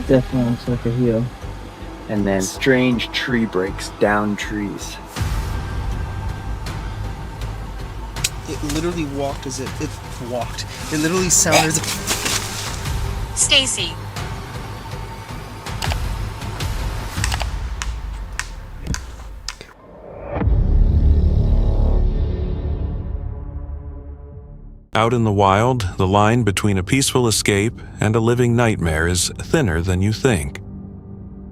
Definitely looks like a heel. And then strange tree breaks down trees. It literally walked as if it walked. It literally sounded as if... Stacy. Out in the wild, the line between a peaceful escape and a living nightmare is thinner than you think.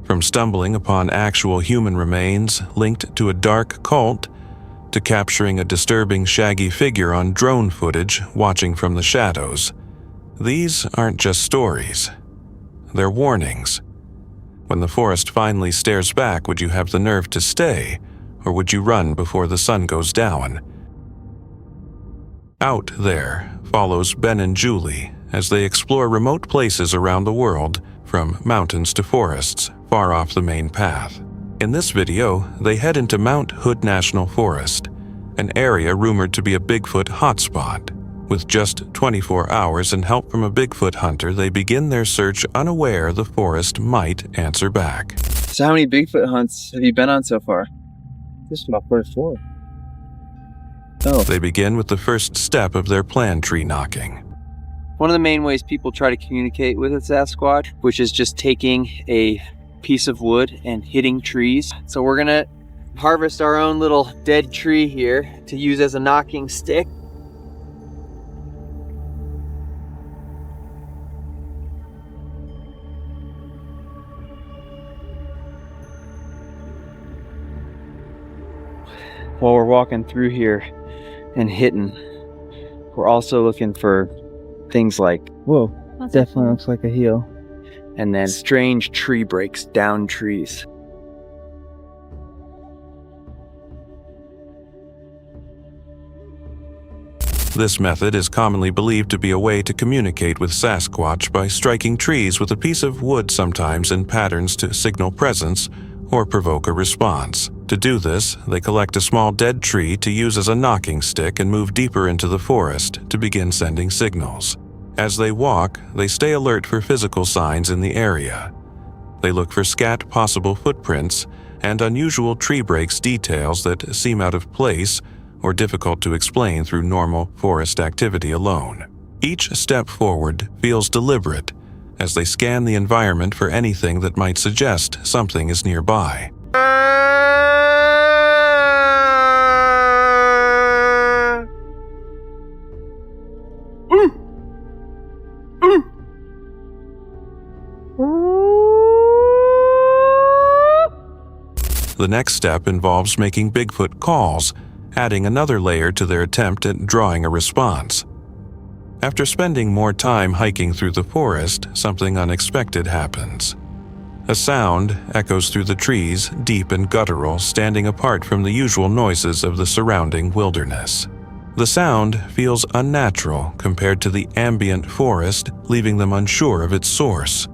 From stumbling upon actual human remains linked to a dark cult, to capturing a disturbing shaggy figure on drone footage watching from the shadows, these aren't just stories. They're warnings. When the forest finally stares back, would you have the nerve to stay, or would you run before the sun goes down? Out There follows Ben and Julie as they explore remote places around the world, from mountains to forests far off the main path. In this video, they head into Mount Hood National Forest, an area rumored to be a Bigfoot hotspot. With just 24 hours and help from a Bigfoot hunter, they begin their search unaware the forest might answer back. So how many Bigfoot hunts have you been on so far? This is my first one. They begin with the first step of their plan tree knocking. One of the main ways people try to communicate with a Sasquatch, which is just taking a piece of wood and hitting trees. So we're gonna harvest our own little dead tree here to use as a knocking stick. While we're walking through here and hitting, we're also looking for things like, whoa, definitely looks like a heel. And then strange tree breaks down trees. This method is commonly believed to be a way to communicate with Sasquatch by striking trees with a piece of wood, sometimes in patterns to signal presence or provoke a response. To do this, they collect a small dead tree to use as a knocking stick and move deeper into the forest to begin sending signals. As they walk, they stay alert for physical signs in the area. They look for scat possible footprints and unusual tree breaks details that seem out of place or difficult to explain through normal forest activity alone. Each step forward feels deliberate as they scan the environment for anything that might suggest something is nearby. The next step involves making Bigfoot calls, adding another layer to their attempt at drawing a response. After spending more time hiking through the forest, something unexpected happens. A sound echoes through the trees, deep and guttural, standing apart from the usual noises of the surrounding wilderness. The sound feels unnatural compared to the ambient forest, leaving them unsure of its source.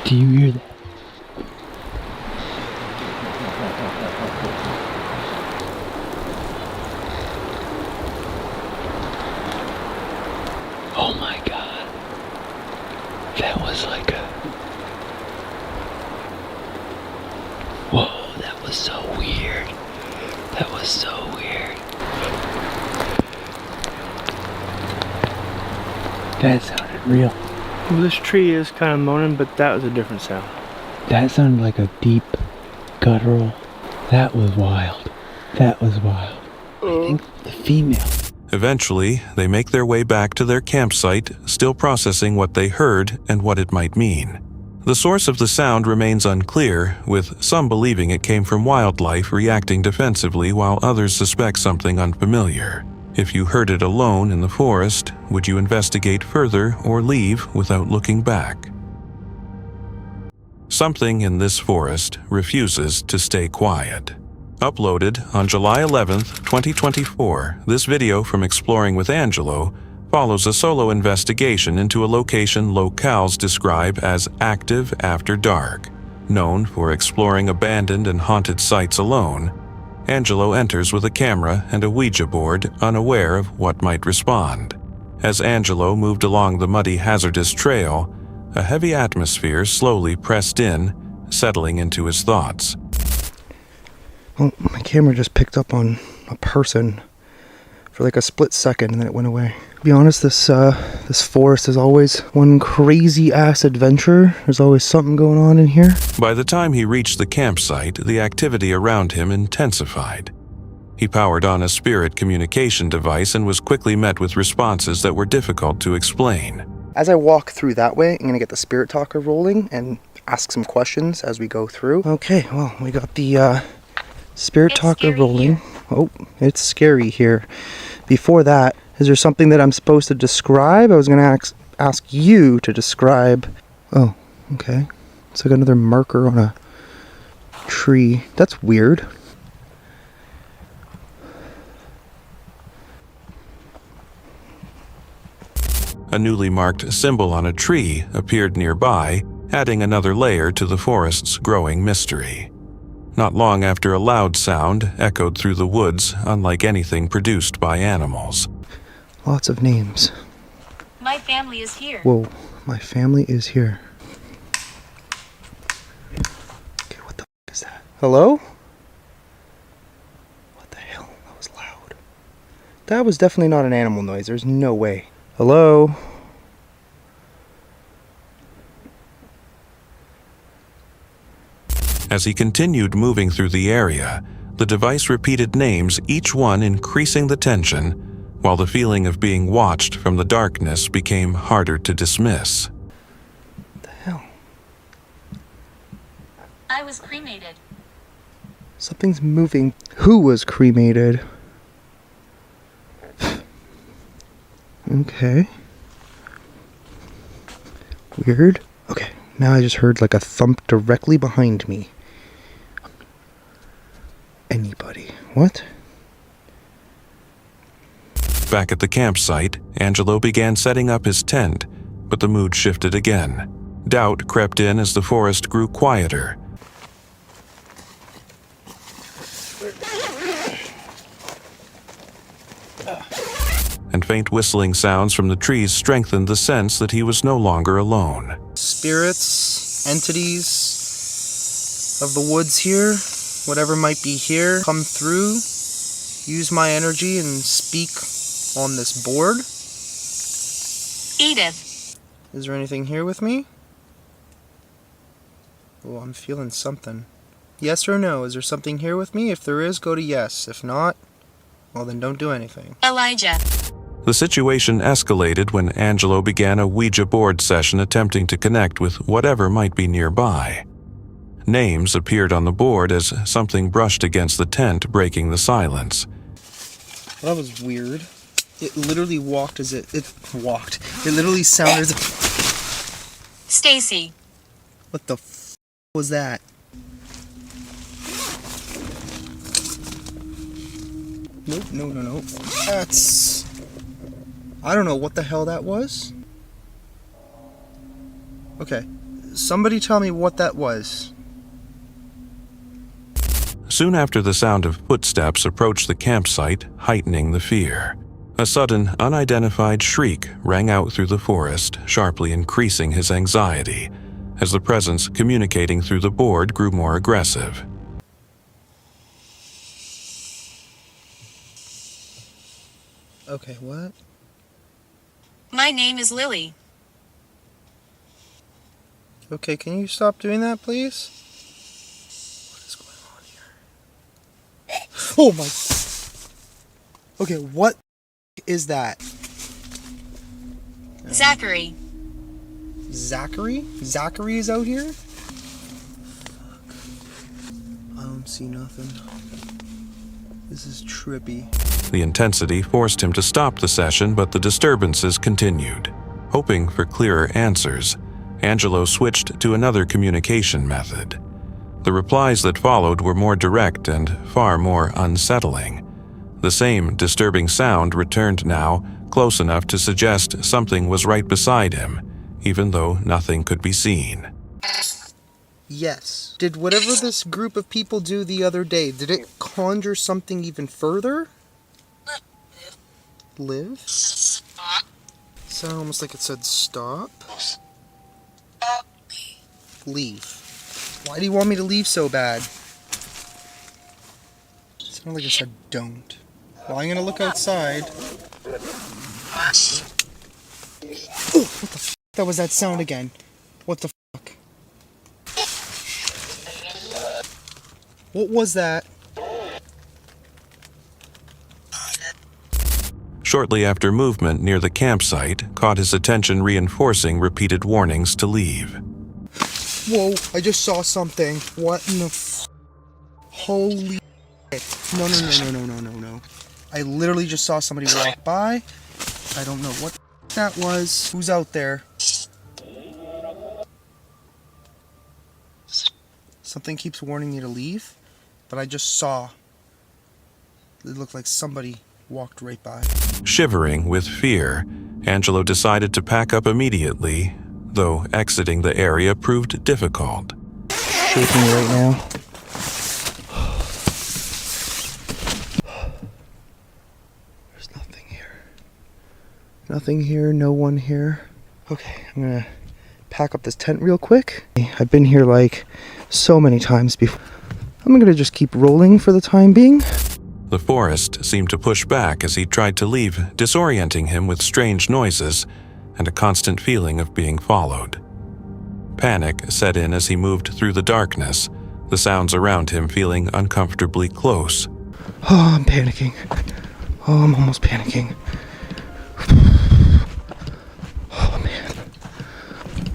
Do you hear that? Oh my God. That was like a... Whoa, that was so weird. That was so weird. That sounded real. Well, this tree is kind of moaning, but that was a different sound. That sounded like a deep, guttural. That was wild. That was wild. I think the female. Eventually, they make their way back to their campsite, still processing what they heard and what it might mean. The source of the sound remains unclear, with some believing it came from wildlife reacting defensively while others suspect something unfamiliar. If you heard it alone in the forest, would you investigate further or leave without looking back? Something in this forest refuses to stay quiet. Uploaded on July 11th, 2024, this video from Exploring with Angelo follows a solo investigation into a location locales describe as active after dark. Known for exploring abandoned and haunted sites alone, Angelo enters with a camera and a Ouija board, unaware of what might respond. As Angelo moved along the muddy, hazardous trail, a heavy atmosphere slowly pressed in, settling into his thoughts. Well, my camera just picked up on a person for like a split second and then it went away. To be honest, this forest is always one crazy ass adventure. There's always something going on in here. By the time he reached the campsite, the activity around him intensified. He powered on a spirit communication device and was quickly met with responses that were difficult to explain. As I walk through that way, I'm going to get the spirit talker rolling and ask some questions as we go through. Okay, well, we got the spirit talker rolling. Oh, it's scary here. Before that, is there something that I'm supposed to describe? I was going to ask you to describe. Oh, okay. It's like another marker on a tree. That's weird. A newly marked symbol on a tree appeared nearby, adding another layer to the forest's growing mystery. Not long after, a loud sound echoed through the woods, unlike anything produced by animals. Lots of names. My family is here. Whoa, my family is here. Okay, what the f*** is that? Hello? What the hell? That was loud. That was definitely not an animal noise. There's no way. Hello? As he continued moving through the area, the device repeated names, each one increasing the tension, while the feeling of being watched from the darkness became harder to dismiss. What the hell? I was cremated. Something's moving. Who was cremated? Okay. Weird. Okay, now I just heard like a thump directly behind me. Anybody? What? Back at the campsite, Angelo began setting up his tent, but the mood shifted again. Doubt crept in as the forest grew quieter. And faint whistling sounds from the trees strengthened the sense that he was no longer alone. Spirits, entities of the woods here, whatever might be here, come through, use my energy and speak on this board. Edith. Is there anything here with me? Oh, I'm feeling something. Yes or no? Is there something here with me? If there is, go to yes. If not, well then don't do anything. Elijah. The situation escalated when Angelo began a Ouija board session attempting to connect with whatever might be nearby. Names appeared on the board as something brushed against the tent, breaking the silence. That was weird. It literally walked as it walked. It literally sounded as if... Stacy. What the f*** was that? Nope, no. That's... I don't know what the hell that was. Okay, somebody tell me what that was. Soon after, the sound of footsteps approached the campsite, heightening the fear. A sudden, unidentified shriek rang out through the forest, sharply increasing his anxiety, as the presence communicating through the board grew more aggressive. Okay, what? My name is Lily. Okay, can you stop doing that, please? What is going on here? Oh my... Okay, what is that? Zachary. Zachary? Zachary is out here? I don't see nothing. This is trippy. The intensity forced him to stop the session, but the disturbances continued. Hoping for clearer answers, Angelo switched to another communication method. The replies that followed were more direct and far more unsettling. The same disturbing sound returned now, close enough to suggest something was right beside him, even though nothing could be seen. Yes. Did whatever this group of people do the other day, did it conjure something even further? Live? Sounded almost like it said stop. Leave. Why do you want me to leave so bad? It sounded like it said don't. Well, I'm gonna look outside. Oh, what the f***? That was that sound again. What the fuck? What was that? Shortly after, movement near the campsite caught his attention, reinforcing repeated warnings to leave. Whoa, I just saw something. What in the f... Holy shit. No. I literally just saw somebody walk by. I don't know what the that was. Who's out there? Something keeps warning me to leave, but I just saw. It looked like somebody walked right by. Shivering with fear, Angelo decided to pack up immediately, though exiting the area proved difficult. Shaking right now. There's nothing here. Nothing here, no one here. Okay, I'm gonna pack up this tent real quick. I've been here like so many times before. I'm gonna just keep rolling for the time being. The forest seemed to push back as he tried to leave, disorienting him with strange noises and a constant feeling of being followed. Panic set in as he moved through the darkness, the sounds around him feeling uncomfortably close. Oh, I'm panicking. Oh, I'm almost panicking.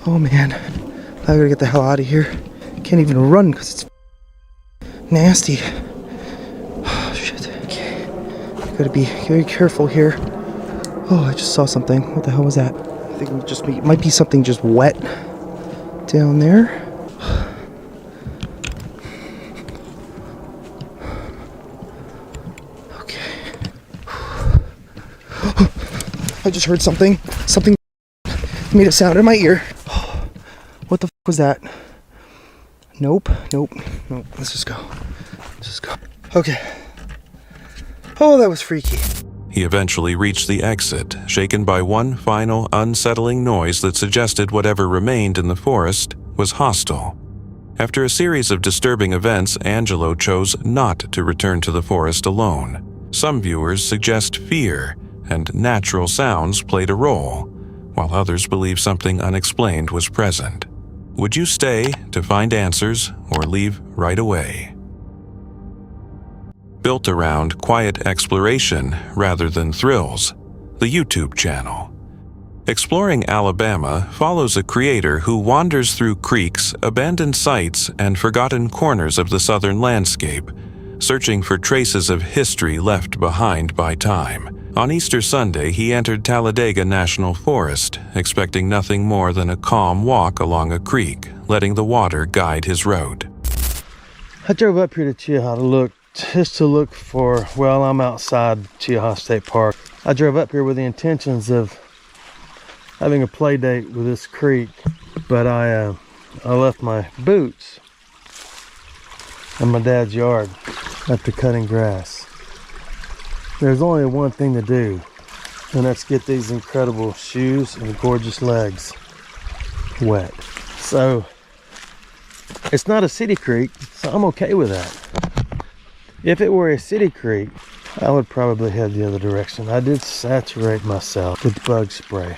Oh man. I gotta get the hell out of here. Can't even run because it's nasty. Oh, shit. Okay. Gotta be very careful here. Oh, I just saw something. What the hell was that? I think it might be something just wet down there. Okay. I just heard something. Something made a sound in my ear. What the f was that? Nope. Let's just go. Okay. Oh, that was freaky. He eventually reached the exit, shaken by one final unsettling noise that suggested whatever remained in the forest was hostile. After a series of disturbing events, Angelo chose not to return to the forest alone. Some viewers suggest fear and natural sounds played a role, while others believe something unexplained was present. Would you stay to find answers or leave right away? Built around quiet exploration rather than thrills, the YouTube channel. Exploring Alabama follows a creator who wanders through creeks, abandoned sites, and forgotten corners of the southern landscape, searching for traces of history left behind by time. On Easter Sunday, he entered Talladega National Forest, expecting nothing more than a calm walk along a creek, letting the water guide his road. I drove up here to Chiaha to look for, well, I'm outside Chiaha State Park. I drove up here with the intentions of having a play date with this creek, but I left my boots in my dad's yard after cutting grass. There's only one thing to do, and that's get these incredible shoes and gorgeous legs wet. So it's not a city creek, so I'm okay with that. If it were a city creek, I would probably head the other direction. I did saturate myself with bug spray.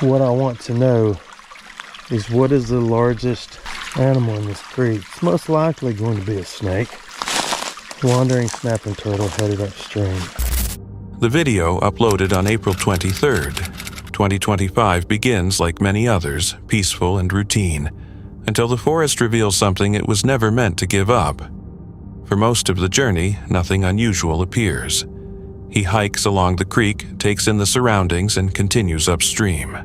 What I want to know is, what is the largest animal in this creek? It's most likely going to be a snake. Wandering snapping turtle headed upstream. The video, uploaded on April 23rd, 2025, begins like many others, peaceful and routine, until the forest reveals something it was never meant to give up. For most of the journey, nothing unusual appears. He hikes along the creek, takes in the surroundings, and continues upstream.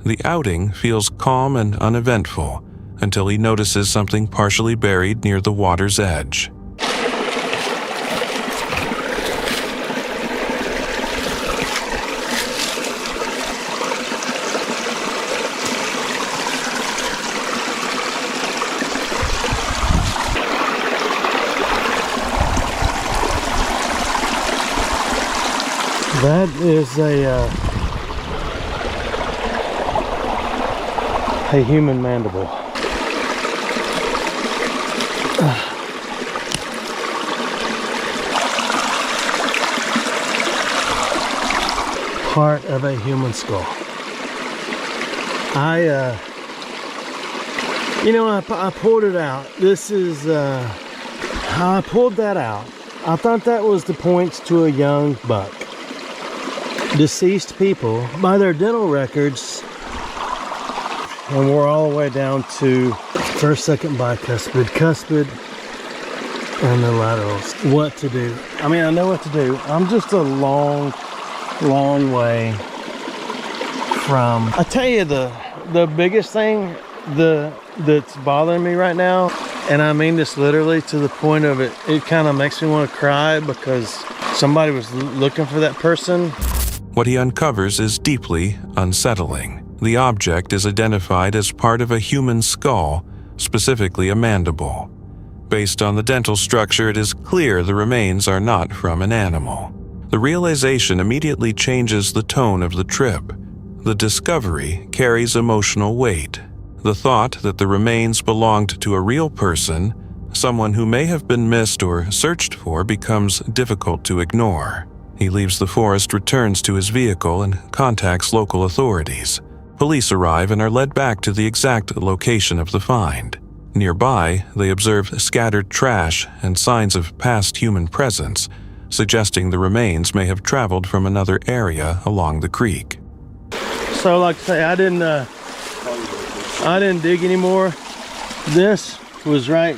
The outing feels calm and uneventful until he notices something partially buried near the water's edge. That is a human mandible. Part of a human skull. I pulled it out. This is how I pulled that out. I thought that was the points to a young buck. Deceased people, by their dental records, and we're all the way down to first, second bicuspid, cuspid, and the laterals. What to do? I mean, I know what to do. I'm just a long way from. I tell you, the biggest thing that's bothering me right now, and I mean this literally to the point of it kind of makes me want to cry, because somebody was looking for that person. What he uncovers is deeply unsettling. The object is identified as part of a human skull, specifically a mandible. Based on the dental structure, it is clear the remains are not from an animal. The realization immediately changes the tone of the trip. The discovery carries emotional weight. The thought that the remains belonged to a real person, someone who may have been missed or searched for, becomes difficult to ignore. He leaves the forest, returns to his vehicle, and contacts local authorities. Police arrive and are led back to the exact location of the find. Nearby, they observe scattered trash and signs of past human presence, suggesting the remains may have traveled from another area along the creek. So, like I say, I didn't dig anymore. This was right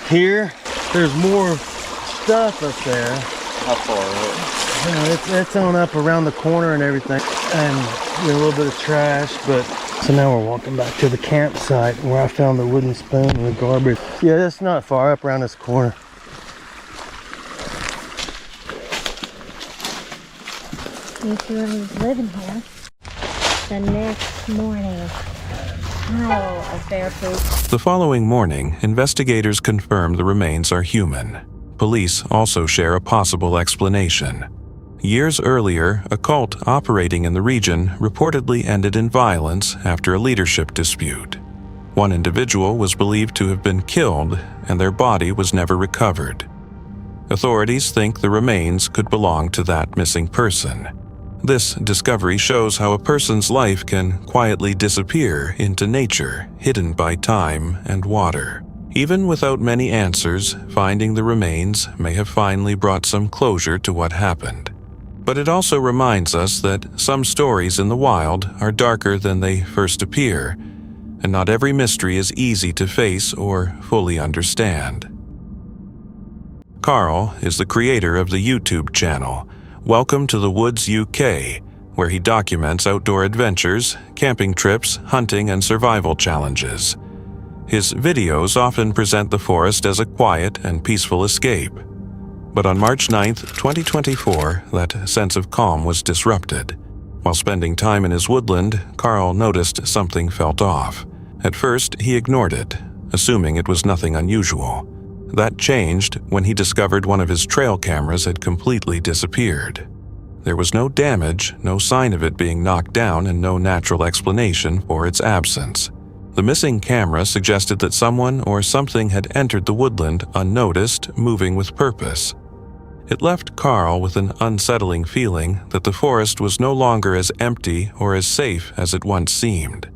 here. There's more stuff up there. How far? It's on up around the corner and everything, and a little bit of trash. But so now we're walking back to the campsite where I found the wooden spoon and the garbage. Yeah, that's not far up around this corner. You see where he was living here. The next morning. Oh, a bear poop. The following morning, investigators confirm the remains are human. Police also share a possible explanation. Years earlier, a cult operating in the region reportedly ended in violence after a leadership dispute. One individual was believed to have been killed, and their body was never recovered. Authorities think the remains could belong to that missing person. This discovery shows how a person's life can quietly disappear into nature, hidden by time and water. Even without many answers, finding the remains may have finally brought some closure to what happened. But it also reminds us that some stories in the wild are darker than they first appear, and not every mystery is easy to face or fully understand. Carl is the creator of the YouTube channel Welcome to the Woods UK, where he documents outdoor adventures, camping trips, hunting, and survival challenges. His videos often present the forest as a quiet and peaceful escape. But on March 9, 2024, that sense of calm was disrupted. While spending time in his woodland, Carl noticed something felt off. At first, he ignored it, assuming it was nothing unusual. That changed when he discovered one of his trail cameras had completely disappeared. There was no damage, no sign of it being knocked down, and no natural explanation for its absence. The missing camera suggested that someone or something had entered the woodland unnoticed, moving with purpose. It left Carl with an unsettling feeling that the forest was no longer as empty or as safe as it once seemed.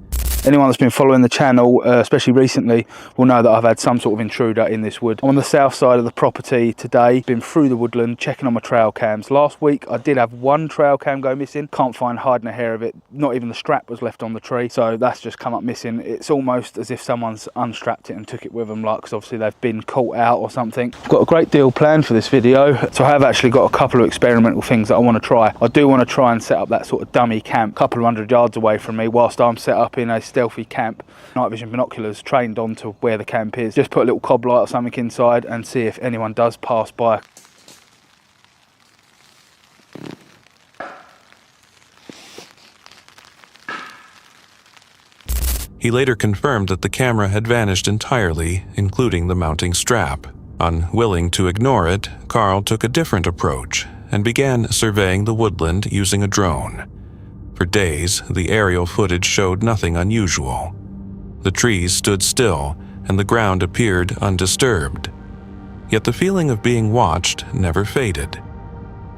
Anyone that's been following the channel, especially recently, will know that I've had some sort of intruder in this wood. I'm on the south side of the property today, been through the woodland, checking on my trail cams. Last week, I did have one trail cam go missing. Can't find hiding a hair of it. Not even the strap was left on the tree, so that's just come up missing. It's almost as if someone's unstrapped it and took it with them, like, because obviously they've been caught out or something. I've got a great deal planned for this video, so I have actually got a couple of experimental things that I want to try. I do want to try and set up that sort of dummy camp a couple of 100 yards away from me whilst I'm set up in a stealthy camp. Night vision binoculars trained onto where the camp is. Just put a little cob light or something inside and see if anyone does pass by. He later confirmed that the camera had vanished entirely, including the mounting strap. Unwilling to ignore it, Carl took a different approach and began surveying the woodland using a drone. For days, the aerial footage showed nothing unusual. The trees stood still, and the ground appeared undisturbed. Yet the feeling of being watched never faded.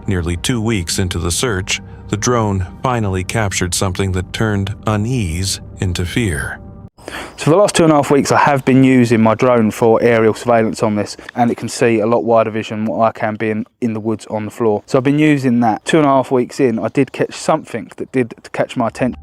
Nearly 2 weeks into the search, the drone finally captured something that turned unease into fear. So for the last 2.5 weeks, I have been using my drone for aerial surveillance on this, and it can see a lot wider vision than what I can be in the woods on the floor. So I've been using that. 2.5 weeks in, I did catch something that did catch my attention.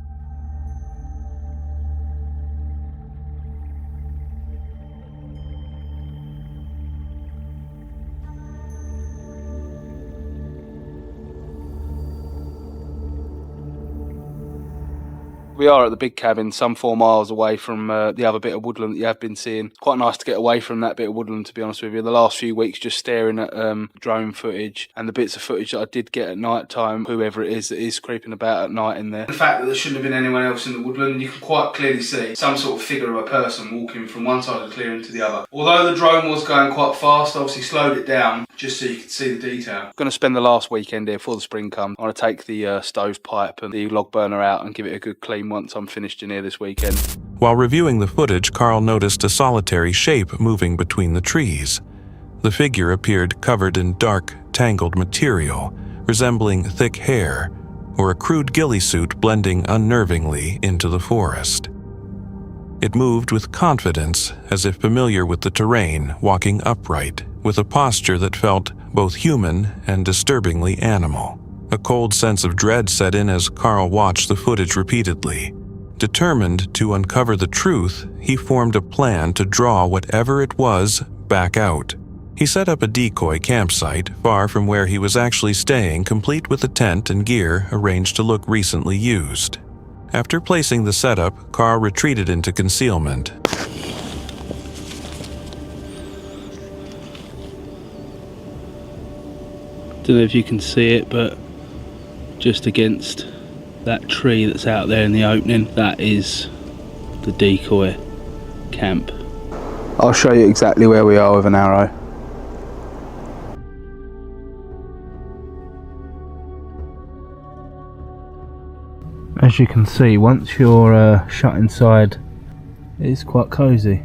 We are at the big cabin, some 4 miles away from the other bit of woodland that you have been seeing. Quite nice to get away from that bit of woodland, to be honest with you. The last few weeks just staring at drone footage and the bits of footage that I did get at night time, whoever it is that is creeping about at night in there. The fact that there shouldn't have been anyone else in the woodland, you can quite clearly see some sort of figure of a person walking from one side of the clearing to the other. Although the drone was going quite fast, I obviously slowed it down just so you could see the detail. I'm going to spend the last weekend here before the spring comes. I want to take the stovepipe and the log burner out and give it a good clean once I'm finished in here this weekend. While reviewing the footage, Carl noticed a solitary shape moving between the trees. The figure appeared covered in dark, tangled material, resembling thick hair, or a crude ghillie suit blending unnervingly into the forest. It moved with confidence, as if familiar with the terrain, walking upright, with a posture that felt both human and disturbingly animal. A cold sense of dread set in as Carl watched the footage repeatedly. Determined to uncover the truth, he formed a plan to draw whatever it was back out. He set up a decoy campsite far from where he was actually staying, complete with a tent and gear arranged to look recently used. After placing the setup, Carl retreated into concealment. Don't know if you can see it, but just against that tree that's out there in the opening, that is the decoy camp. I'll show you exactly where we are with an arrow. As you can see, once you're shut inside, it's quite cosy.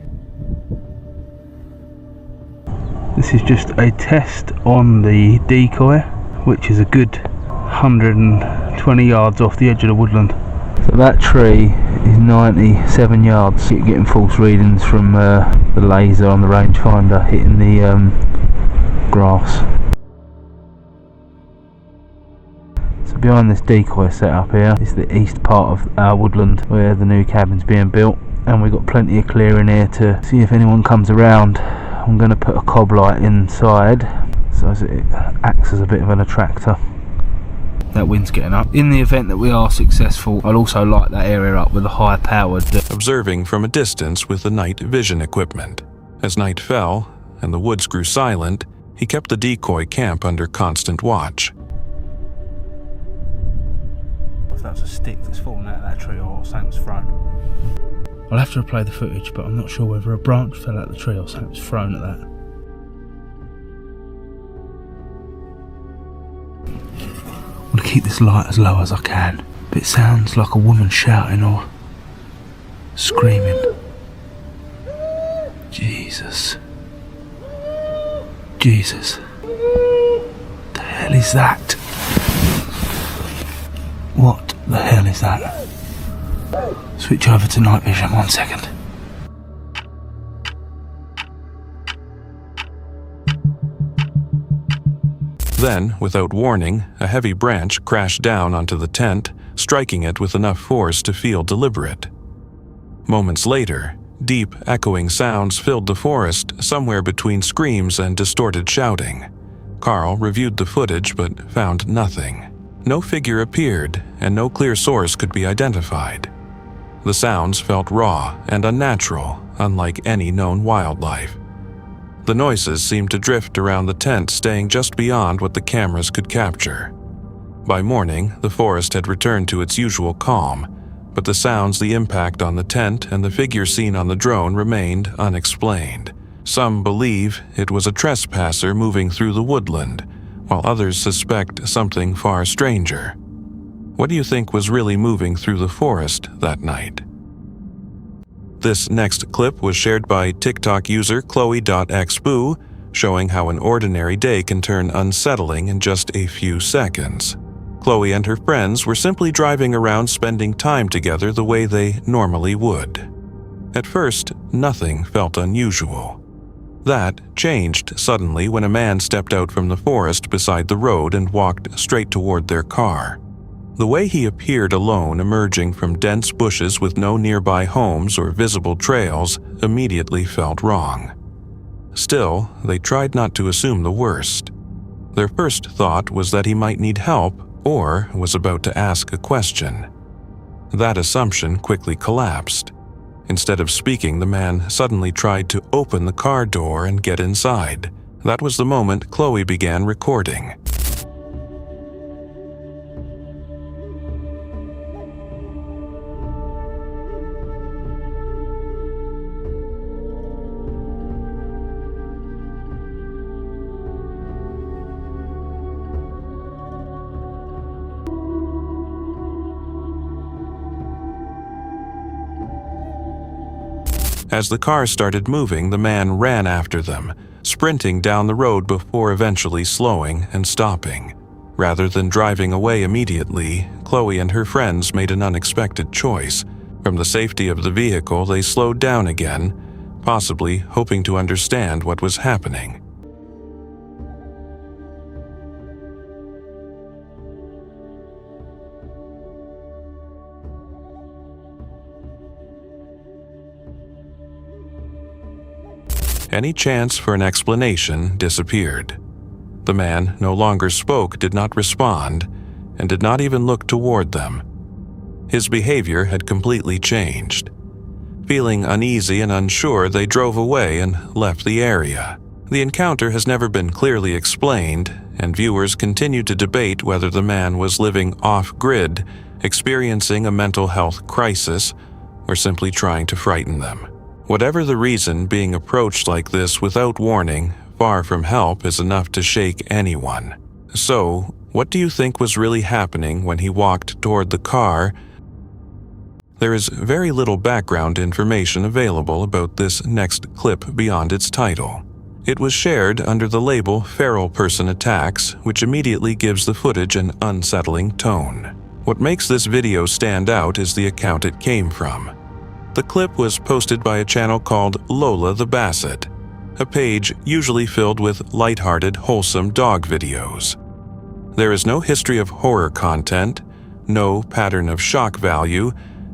This is just a test on the decoy, which is a good 120 yards off the edge of the woodland. So that tree is 97 yards. You're getting false readings from the laser on the rangefinder hitting the grass. So behind this decoy setup here is the east part of our woodland where the new cabin's being built, and we've got plenty of clearing here to see if anyone comes around. I'm going to put a cob light inside so it acts as a bit of an attractor. That wind's getting up. In the event that we are successful, I'll also light that area up with a high-powered... Observing from a distance with the night vision equipment. As night fell and the woods grew silent, he kept the decoy camp under constant watch. If that was a stick that's fallen out of that tree or something was thrown. I'll have to replay the footage, but I'm not sure whether a branch fell out of the tree or something was thrown at that. I want to keep this light as low as I can, but it sounds like a woman shouting or screaming. Jesus. Jesus. What the hell is that? What the hell is that? Switch over to night vision, 1 second. Then, without warning, a heavy branch crashed down onto the tent, striking it with enough force to feel deliberate. Moments later, deep, echoing sounds filled the forest, somewhere between screams and distorted shouting. Carl reviewed the footage but found nothing. No figure appeared, and no clear source could be identified. The sounds felt raw and unnatural, unlike any known wildlife. The noises seemed to drift around the tent, staying just beyond what the cameras could capture. By morning, the forest had returned to its usual calm, but the sounds, the impact on the tent, and the figure seen on the drone remained unexplained. Some believe it was a trespasser moving through the woodland, while others suspect something far stranger. What do you think was really moving through the forest that night? This next clip was shared by TikTok user Chloe.xboo, showing how an ordinary day can turn unsettling in just a few seconds. Chloe and her friends were simply driving around spending time together the way they normally would. At first, nothing felt unusual. That changed suddenly when a man stepped out from the forest beside the road and walked straight toward their car. The way he appeared alone, emerging from dense bushes with no nearby homes or visible trails, immediately felt wrong. Still, they tried not to assume the worst. Their first thought was that he might need help or was about to ask a question. That assumption quickly collapsed. Instead of speaking, the man suddenly tried to open the car door and get inside. That was the moment Chloe began recording. As the car started moving, the man ran after them, sprinting down the road before eventually slowing and stopping. Rather than driving away immediately, Chloe and her friends made an unexpected choice. From the safety of the vehicle, they slowed down again, possibly hoping to understand what was happening. Any chance for an explanation disappeared. The man no longer spoke, did not respond, and did not even look toward them. His behavior had completely changed. Feeling uneasy and unsure, they drove away and left the area. The encounter has never been clearly explained, and viewers continue to debate whether the man was living off-grid, experiencing a mental health crisis, or simply trying to frighten them. Whatever the reason, being approached like this without warning, far from help, is enough to shake anyone. So, what do you think was really happening when he walked toward the car? There is very little background information available about this next clip beyond its title. It was shared under the label Feral Person Attacks, which immediately gives the footage an unsettling tone. What makes this video stand out is the account it came from. The clip was posted by a channel called Lola the Basset, a page usually filled with lighthearted, wholesome dog videos. There is no history of horror content, no pattern of shock value,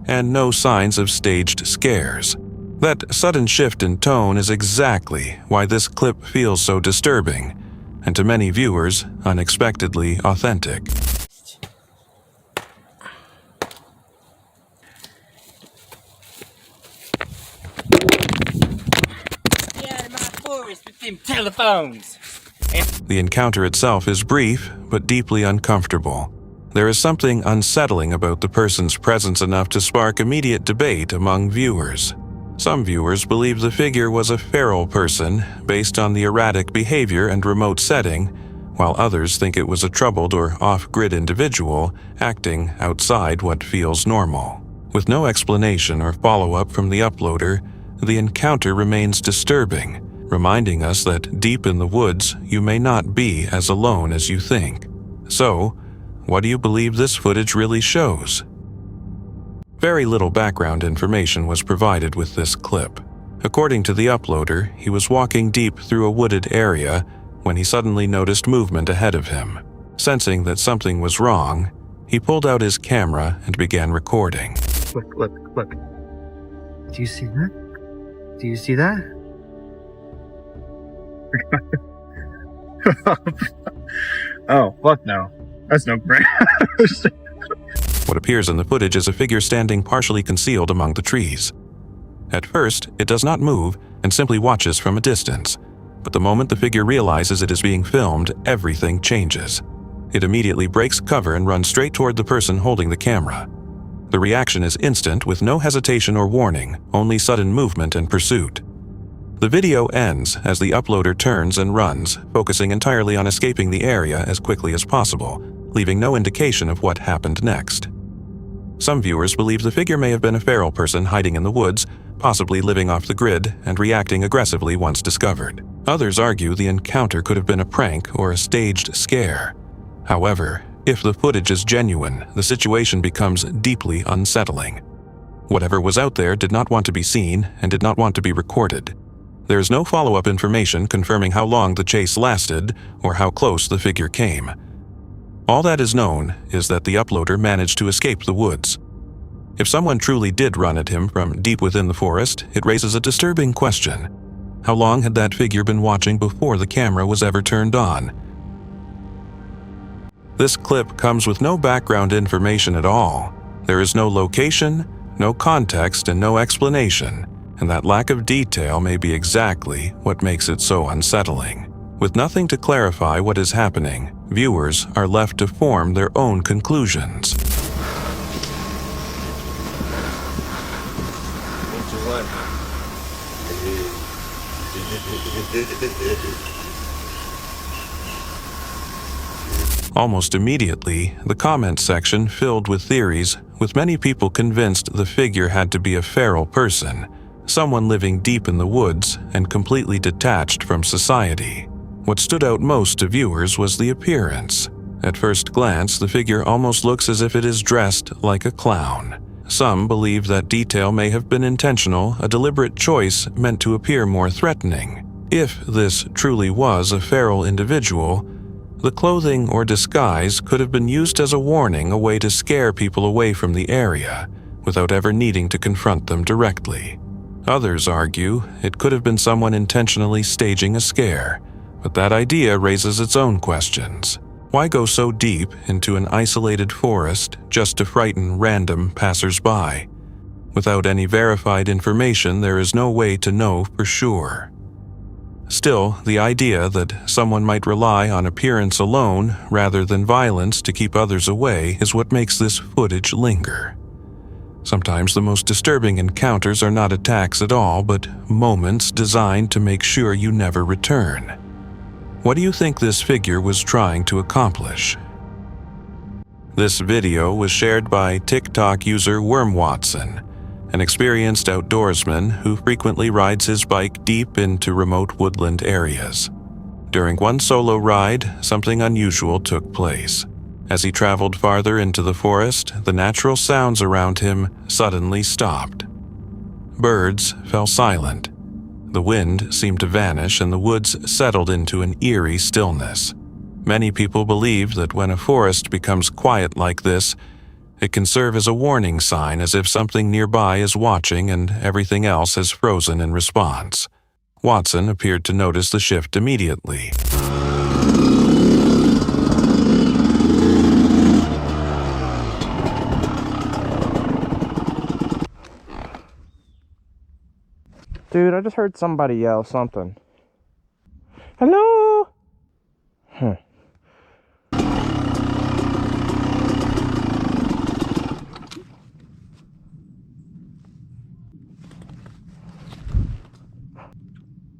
and no signs of staged scares. That sudden shift in tone is exactly why this clip feels so disturbing, and to many viewers, unexpectedly authentic. With them telephones. The encounter itself is brief, but deeply uncomfortable. There is something unsettling about the person's presence enough to spark immediate debate among viewers. Some viewers believe the figure was a feral person based on the erratic behavior and remote setting, while others think it was a troubled or off-grid individual acting outside what feels normal. With no explanation or follow-up from the uploader, the encounter remains disturbing, reminding us that deep in the woods, you may not be as alone as you think. So, what do you believe this footage really shows? Very little background information was provided with this clip. According to the uploader, he was walking deep through a wooded area when he suddenly noticed movement ahead of him. Sensing that something was wrong, he pulled out his camera and began recording. Look. Do you see that? Do you see that? Oh, fuck no. That's no brain. What appears in the footage is a figure standing partially concealed among the trees. At first, it does not move and simply watches from a distance. But the moment the figure realizes it is being filmed, everything changes. It immediately breaks cover and runs straight toward the person holding the camera. The reaction is instant, with no hesitation or warning, only sudden movement and pursuit. The video ends as the uploader turns and runs, focusing entirely on escaping the area as quickly as possible, leaving no indication of what happened next. Some viewers believe the figure may have been a feral person hiding in the woods, possibly living off the grid and reacting aggressively once discovered. Others argue the encounter could have been a prank or a staged scare. However, if the footage is genuine, the situation becomes deeply unsettling. Whatever was out there did not want to be seen and did not want to be recorded. There is no follow-up information confirming how long the chase lasted or how close the figure came. All that is known is that the uploader managed to escape the woods. If someone truly did run at him from deep within the forest, it raises a disturbing question. How long had that figure been watching before the camera was ever turned on? This clip comes with no background information at all. There is no location, no context, and no explanation, and that lack of detail may be exactly what makes it so unsettling. With nothing to clarify what is happening, viewers are left to form their own conclusions. Almost immediately, the comment section filled with theories, with many people convinced the figure had to be a feral person, someone living deep in the woods and completely detached from society. What stood out most to viewers was the appearance. At first glance, the figure almost looks as if it is dressed like a clown. Some believe that detail may have been intentional, a deliberate choice meant to appear more threatening. If this truly was a feral individual, the clothing or disguise could have been used as a warning, a way to scare people away from the area, without ever needing to confront them directly. Others argue it could have been someone intentionally staging a scare, but that idea raises its own questions. Why go so deep into an isolated forest just to frighten random passers-by? Without any verified information, there is no way to know for sure. Still, the idea that someone might rely on appearance alone rather than violence to keep others away is what makes this footage linger. Sometimes the most disturbing encounters are not attacks at all, but moments designed to make sure you never return. What do you think this figure was trying to accomplish? This video was shared by TikTok user Worm Watson, an experienced outdoorsman who frequently rides his bike deep into remote woodland areas. During one solo ride, something unusual took place. As he traveled farther into the forest, the natural sounds around him suddenly stopped. Birds fell silent. The wind seemed to vanish and the woods settled into an eerie stillness. Many people believe that when a forest becomes quiet like this, it can serve as a warning sign, as if something nearby is watching and everything else has frozen in response. Watson appeared to notice the shift immediately. Dude, I just heard somebody yell something. Hello? Huh.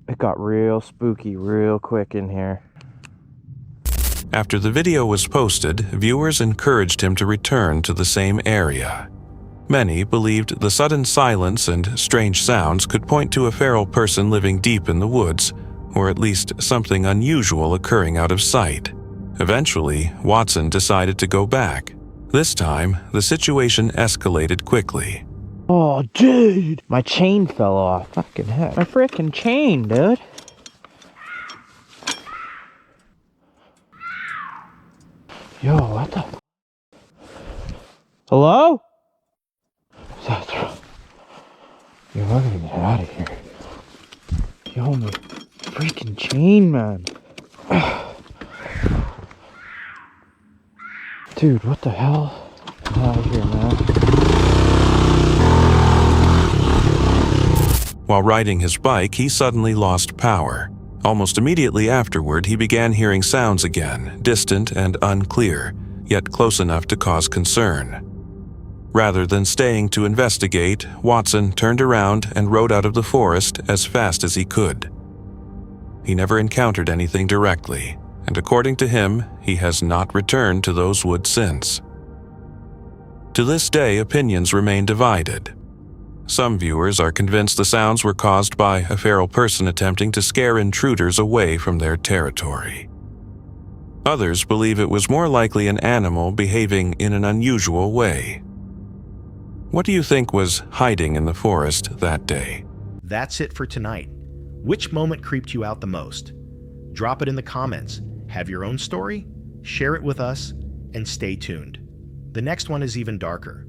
It got real spooky real quick in here. After the video was posted, viewers encouraged him to return to the same area. Many believed the sudden silence and strange sounds could point to a feral person living deep in the woods, or at least something unusual occurring out of sight. Eventually, Watson decided to go back. This time, the situation escalated quickly. Oh, dude! My chain fell off. Fucking heck. My frickin' chain, dude. Yo, what the? Hello? Yo, I gotta get out of here. Yo, my freaking chain, man. Dude, what the hell? Get out of here, man. While riding his bike, he suddenly lost power. Almost immediately afterward, he began hearing sounds again, distant and unclear, yet close enough to cause concern. Rather than staying to investigate, Watson turned around and rode out of the forest as fast as he could. He never encountered anything directly, and according to him, he has not returned to those woods since. To this day, opinions remain divided. Some viewers are convinced the sounds were caused by a feral person attempting to scare intruders away from their territory. Others believe it was more likely an animal behaving in an unusual way. What do you think was hiding in the forest that day? That's it for tonight. Which moment creeped you out the most? Drop it in the comments. Have your own story? Share it with us, and stay tuned. The next one is even darker.